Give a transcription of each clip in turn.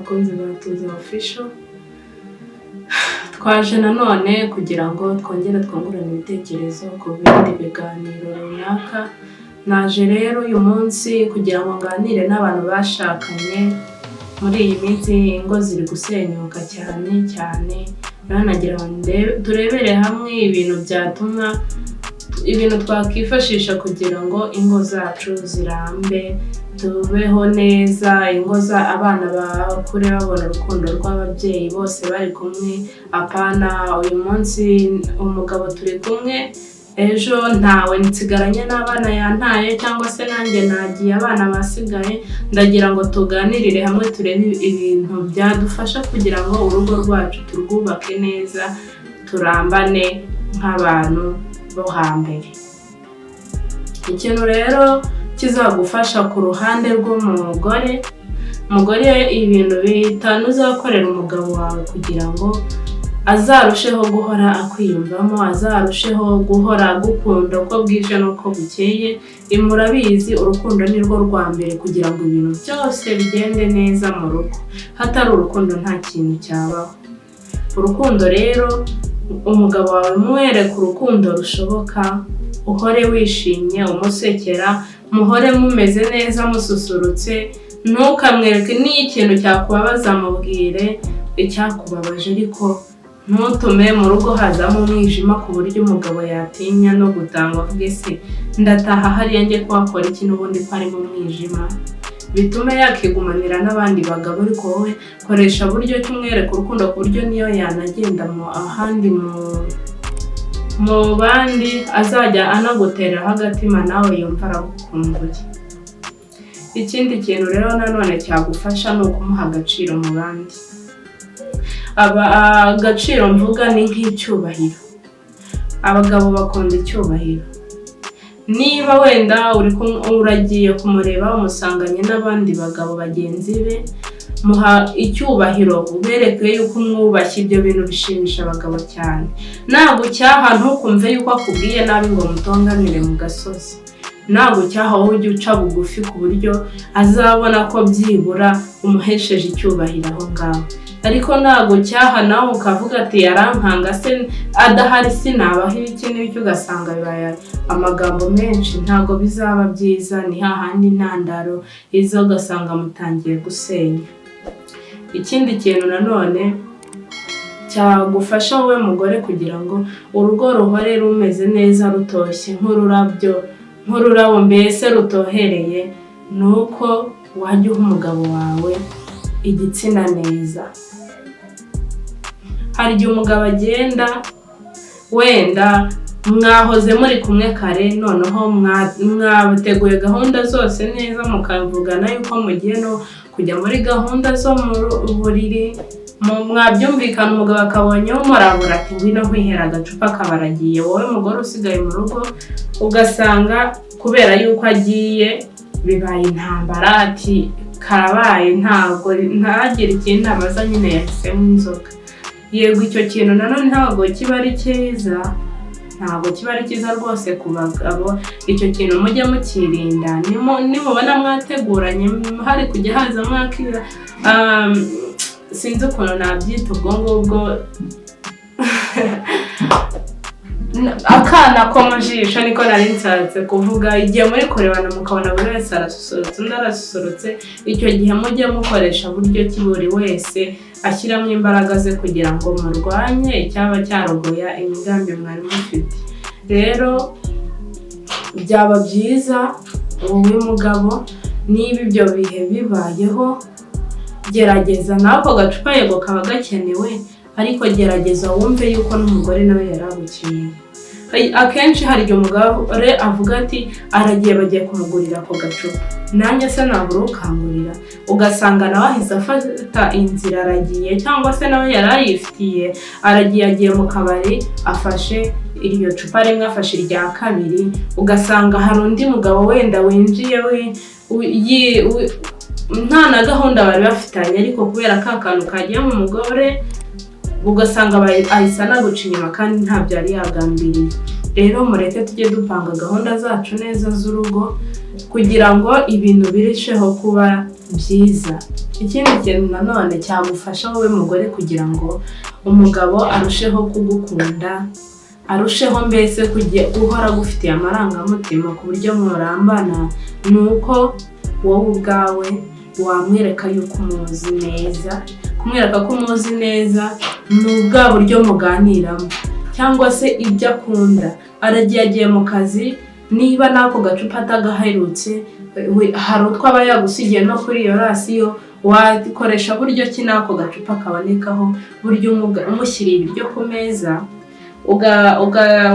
bakunzi ba Tuza Official, twaje nanone kugira ngo twongere twungurane ibitekerezo ku bindi biganiro runaka. Naje rero uyu munsi kugira ngo nganire n'abantu bashakanye. Muri iyi minsi ingo ziri gusenyuka cyane, nagira ngo turebere hamwe ibintu byatuma ibintu twakifashisha kugira ngo ingo zacu zirambe, tubeho neza, ingo za abana bakure babona urukundo rw'ababyeyi bose bari kumwe. Apana uyu munsi umugabo turi kumwe, ejo ntawe nsigaranye n'abana yantaye, cyangwa se nanjye nagiye abana basigaye. Ndagira ngo tuganirire hamwe turebe ibintu byadufasha kugira ngo urugo rwacu turwubake neza, turambane nk'abantu bo hambere. Ikintu rero kizagufasha ku ruhande rw'umugore, ibintu bitanu uzakorera umugabo wawe kugira ngo azarusheho guhora akwiyumvamo, azarusheho guhora agukunda uko bwije n'uko bukeye. Murabizi urukundo ni rwo rwa mbere kugira ngo ibintu byose bigende neza mu rugo. Hatari urukundo nta kintu cyabaho. Urukundo rero umugabo wawe mwereke urukundo rushoboka, uhore wishimye umusekera, muhore mumeze neza mususurutse. Ntukamwereke n'ikintu cyakubabaza, mubwire icyakubabaje, ariko ntutume mu rugo hazamo umwijima ku buryo umugabo yatinya no gutanga avuge se ndataha hariya njye kuhakora iki n'ubundi ko ari mu mwijima. Bitume yakigumanira n'abandi bagabo, ariko wowe koresha buryo cy'umwereka urukundo ku buryo niyo yanagenda mu ahandi mu bandi azajya anagutereraho agatima nawe yumva aragukumbuye. Ikindi kintu rero nanone cyagufasha ni ukumuha agaciro mu bandi. Agaciro mvuga ni nk'icyubahiro. Abagabo bakunda icyubahiro. Niba wenda uragiye kumureba umusanganye n'abandi bagabo bagenzi be, muha icyubahiro, ubereke yuko umwubashye. Ibyo bintu bishimisha abagabo cyane. Nagucyaha ntukumve yuko akubwiye nabi ngo mutonganire mu gasozi. Nagucyaha wowe ujye uca bugufi ku buryo azabona ko byibura umuhesheje icyubahiro aho ngaho. Ariko nagucyaha nawe ukavuga ati yarankanga se adahari sinabaho iki n'ibyo, ugasanga bibaye amagambo menshi, ntago bizaba byiza. Ni hahandi intandaro izo ugasanga mutangiye gusenya. Ikindi kintu nanone cyagufasha wowe mugore kugira ngo urugo ruhore rumeze neza, rutoshye nk'ururabo mbese rutohereye, nuko wajya uha umugabo wawe igitsina neza. Hari igihe umugabo agenda wenda mwahoze muri kumwe kare, noneho mwateguye gahunda zose neza, mukavugana yuko mugiye no kujya muri gahunda zo mu buriri, mwabyumvikana. Umugabo akabonye umurabura ati ngwino kwihera agacupa kabaragiye, wowe mugore usigaye mu rugo ugasanga kubera yuko agiye bibaye intambara, ati karabaye ntagire ikindi abaza, nyine yahisemo inzoga. Yego icyo kintu nanone ntabwo kiba ari cyiza, rwose ku bagabo. Icyo kintu mujye mukirinda. Nimubona mwateguranye hari kujya haza mwakira sinzi ukuntu nabyita ubwo ngubwo akana ko mu jisho, niko nari nshatse kuvuga. Igihe muri kurebana mukabona buri wese arasusurutse undi arasusurutse, icyo gihe mujye mukoresha buryo ki buri wese ashyiramo imbaraga ze kugira ngo murwanye icyaba cyarogoya imigambi mwari mufite. Rero byaba byiza wowe mugabo, niba ibyo bihe bibayeho, gerageza nawe ako gacupa yego kaba gakenewe, ariko gerageza wumve yuko n'umugore nawe yaragukeneye. Akenshi hari igihe umugore avuga ati aragiye bagiye kumugurira ako gacupa, nanjye se nabura ukangurira, ugasanga nawe ahise afata inzira aragiye, cyangwa se nawe yarayifitiye aragiye agiye mu kabari afashe iryo cupa rimwe, afashe irya kabiri, ugasanga hari undi mugabo wenda winjiye nta na gahunda bari bafitanye, ariko kubera ka kantu kagiye mu mugore ugasanga ahise anaguca inyuma kandi ntabyo yari yagambiriye. Rero mureke tujye dupanga gahunda zacu neza z'urugo kugira ngo ibintu birusheho kuba byiza. ikindi kintu nanone cyamufasha wowe mugore kugira ngo umugabo arusheho kugukunda, arusheho mbese guhora gufitiye amarangamutima ku buryo murambana, nuko wowe ubwawe wamwereka yuko umuzi neza. Kumwereka ko umuzi neza ni bwa buryo muganiramo, cyangwa se ibyo akunda. Aragiye mu kazi, niba nako gacupa atagaherutse, hari utwo aba yagusigiye no kuri iyo rasiyo, wakoresha buryo ki nako gacupa kabonekaho, buryo umushyiriye ibiryo ku meza,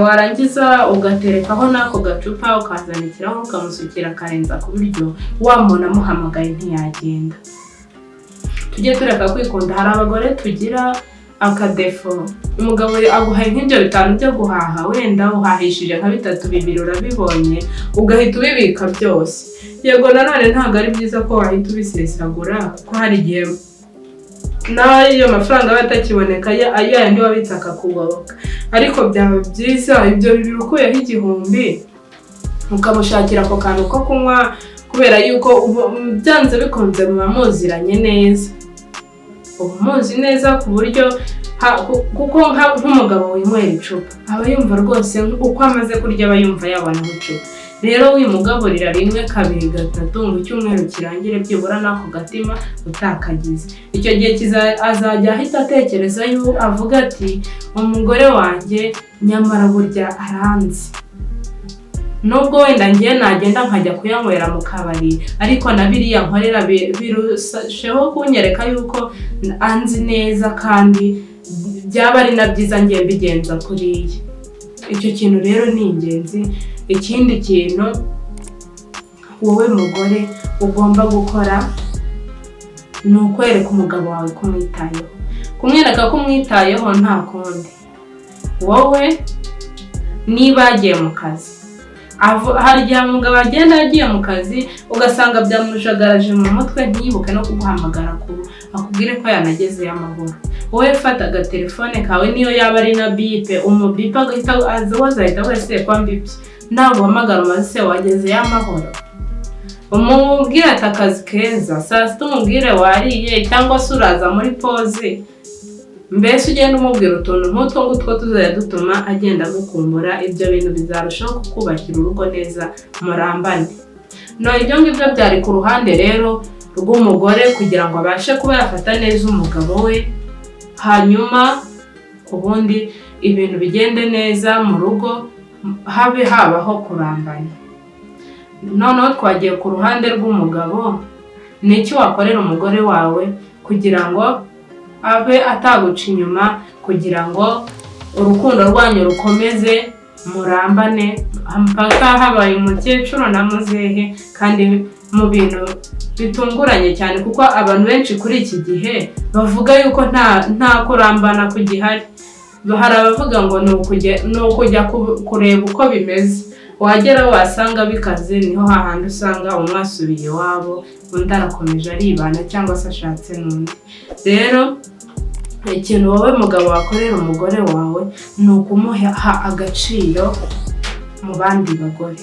warangiza ugaterekaho nako gacupa, ukazanikiraho ukamusukira akarenza ku buryo wamubona amuhamagaye ntiyagenda. Tujye tureka kwikunda. Hari abagore tugira akadefo, umugabo aguhaye nk'ibyo 5 byo guhaha, wenda uhahishije nka 3-2 urabibonye, ugahita ubibika byose. Yego nanone ntabwo ari byiza ko wahita ubisesagura, kuko hari igihe n'ayo mafaranga aba atakiboneka ayo yandi wabitse akakugoboka. Ariko byaba byiza ibyo 2 ukuyeho 1000 ukamushakira ako kantu ko kunywa, kubera yuko byanze bikunze muba muziranye neza. Umuzi neza ku buryo kuko nk'umugabo winywera icupa aba yumva rwose uko amaze kurya aba yumva yabona icupa. Rero wimugaburira 1, 2, 3 ngo icyumweru kirangire byibura nako gatima utakagize. Icyo gihe azajya ahita atekereza yuko avuga ati umugore wanjye nyamara burya aranzi. Nubwo wenda ngiye nagenda nkajya kuyanywera mu kabari, ariko na biriya nkorera birushaho kunyereka yuko anzi neza, kandi byaba ari na byiza ngiye mbigenza kuriya. Icyo kintu rero ni ingenzi. Ikindi kintu wowe mugore ugomba gukora ni ukwereka umugabo wawe kumwitayeho. Kumwereka ko umwitayeho nta kundi. Wowe niba agiye mu kazi, hari igihe umugabo agenda agiye mu kazi ugasanga byamujagaraje mu mutwe, ntiyibuke no kuguhamagara akubwire ko yanagezeyo amahoro. Wowe fata agatelefone kawe, niyo yaba ari na bipe, umubipe azahita wese kwambibye, ntabwo uhamagara umaze se wagezeyo amahoro. Umubwire ati akazi keza, saa sita umubwire wariye, cyangwa se uraza muri pause. Mbese ugenda umubwira utuntu nk'utwo ngutwo tuzajya dutuma agenda gukumbura. Ibyo bintu bizarushaho kukubakira urugo neza, murambane. Ibyo ngibyo byari ku ruhande rero rw'umugore, kugira ngo abashe kuba yafata neza umugabo we, hanyuma ubundi ibintu bigende neza mu rugo, habaho kurambana. Noneho twagiye ku ruhande rw'umugabo. Ni iki wakorera umugore wawe kugira ngo abe ataguca inyuma, kugira ngo urukundo rwanyu rukomeze, murambane mpaka habaye umukecuru na muzehe, kandi mu bintu bitunguranye cyane, kuko abantu benshi kuri iki gihe bavuga yuko nta kurambana kugihari. Hari abavuga ngo ni ukujya kureba uko bimeze, wagera wasanga bikaze, niho hahandi usanga umwasubiye iwabo, undi arakomeje aribana cyangwa se ashatse n'undi. Rero ikintu wowe mugabo wakorera umugore wawe ni ukumuha agaciro mu bandi bagore.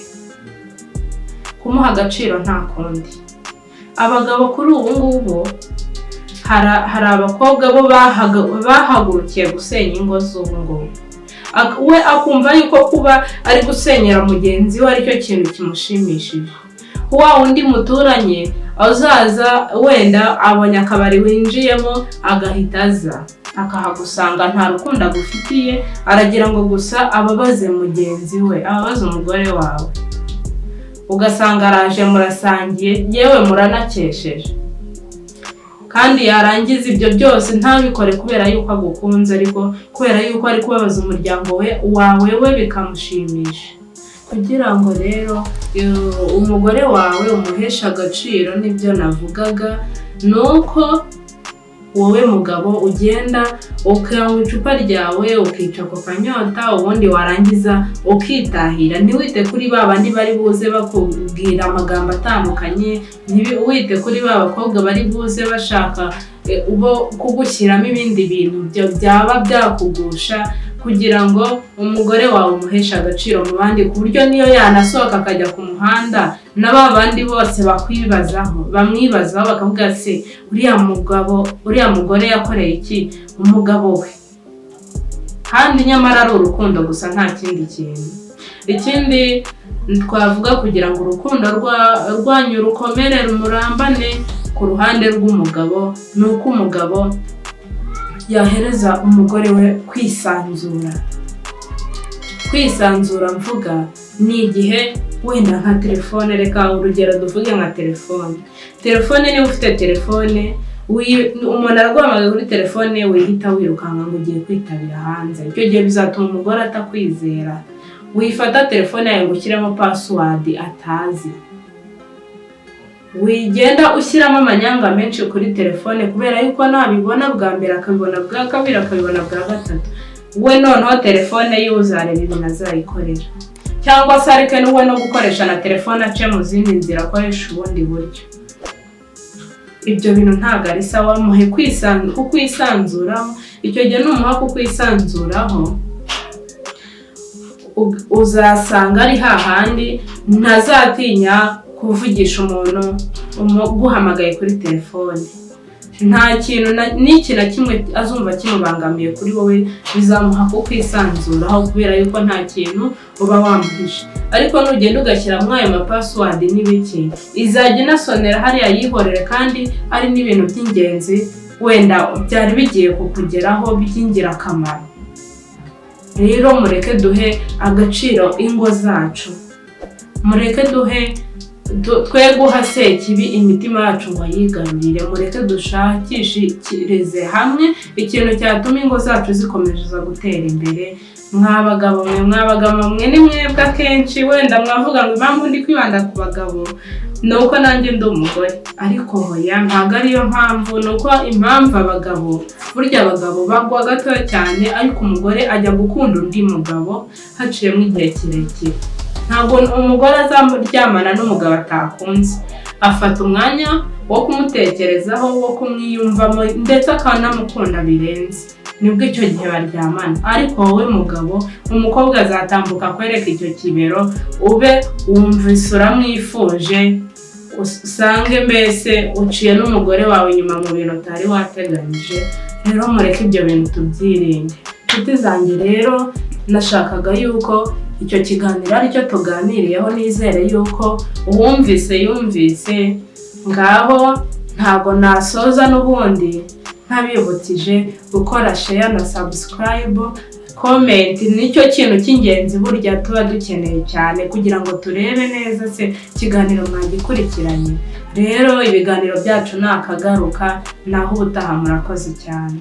Kumuha agaciro nta kundi. Abagabo kuri ubu ngubu hari abakobwa bo bahagurukiye gusenya ingo z'ubu ngubu. We akumva yuko kuba ari gusenyera mugenzi we aricyo kintu kimushimishije. Wa undi muturanye azaza wenda abonye akabari winjiyemo agahita aza akahagusanga, nta rukundo agufitiye, aragira ngo gusa ababaze mugenzi we, ababaze umugore wawe. Ugasanga araje murasangiye, yewe muranakesheje, kandi yarangiza ibyo byose ntabikore kubera yuko agukunze, ariko kubera yuko ari kubabaza umuryango wawe bikamushimisha. Kugira ngo rero umugore wawe umuhesha agaciro, nibyo navugaga, nuko wowe mugabo ugenda ukanywa icupa ryawe, ukica ku kanyota, ubundi warangiza ukitahira. Ntiwite kuri babandi bari buze bakubwira amagambo atandukanye, ntiwite kuri bakobwa bari buze bashaka kugushyiramo ibindi bintu byaba byakugusha. kugira ngo umugore wawe umuheshe agaciro mu bandi, ku buryo niyo yanasohoka akajya ku muhanda na ba bandi bose bamwibazaho bakavuga se uriya mugore yakoreye iki umugabo we, kandi nyamara ari urukundo gusa nta kindi kintu. Ikindi twavuga kugira ngo urukundo rwanyu rukomere rumurambane ku ruhande rw'umugabo, ni uko umugabo yahereza umugore we kwisanzura mvuga ni igihe wenda nka telefone, reka urugero duvuge nka telefone niba ufite telefone umuntu araguhamagaye kuri telefone wihita wirukanka ngo ugiye kwitabira hanze, icyo gihe bizatuma umugore atakwizera. Wifata telefone yawe ngo ushyiremo password atazi, wigenda ushyiramo amanyanga menshi kuri telefone kubera yuko nabibona bwa mbere akabibona bwa kabiri akabibona bwa gatatu, we noneho telefone ye uzareba ibintu azayikorera, cyangwa se areke n'uwe no gukoresha na telefone ace mu zindi nzira akoresha ubundi buryo. Ibyo bintu ntabwo ari sawa. Muhe kukwisanzuraho, icyo gihe numuha kukwisanzuraho uzasanga ari hahandi ntazatinya kuvugisha umuntu guhamagaye kuri telefone. Nta kintu n'iki na kimwe azumva kimubangamiye kuri wowe, bizamuha kukwisanzuraho kubera yuko nta kintu uba wamuhishe. Ariko nugenda ugashyiramo ayo password n'ibiki, izajya inasonera hariya yihorere, kandi ari n'ibintu by'ingenzi wenda byari bigiye kukugeraho by'ingirakamaro. Rero mureke duhe agaciro ingo zacu, mureke twe guha Sekibi imitima yacu ngo yigarurire. Mureke dushakishirize hamwe ikintu cyatuma ingo zacu zikomeza gutera imbere. Mwabagabo mwe ni mwebwe akenshi wenda mwavuga ngo impamvu ndi kwibanda ku bagabo nuko nanjye ndi umugore, ariko hoya ntabwo ariyo mpamvu. Nuko impamvu abagabo bagwa gato cyane, ariko umugore ajya gukunda undi mugabo haciyemo igihe kirekire. Ntabwo umugore azaryamana n'umugabo atakunze, afata umwanya wo kumutekerezaho, wo kumwiyumvamo, ndetse akanamukunda birenze, nibwo icyo gihe baryamana. Ariko wowe mugabo, umukobwa azatambuka kwereka icyo kibero, ube wumvise uramwifuje, usange mbese uciye n'umugore wawe inyuma mu bintu utari wateganyije. Rero mureke ibyo bintu tubyirinde. Inshuti zanjye rero nashakaga yuko icyo kiganiro aricyo tuganiriyeho, nizere yuko yumvise. Ngaho ntago nasoza n'ubundi ntabibukije gukora share na subscribe, comment. Nicyo kintu cy'ingenzi burya tuba dukeneye cyane kugira ngo turebe neza se kiganiro mwagikurikiranye. Rero ibiganiro byacu nakagaruka, naho ubutaha. Murakoze cyane.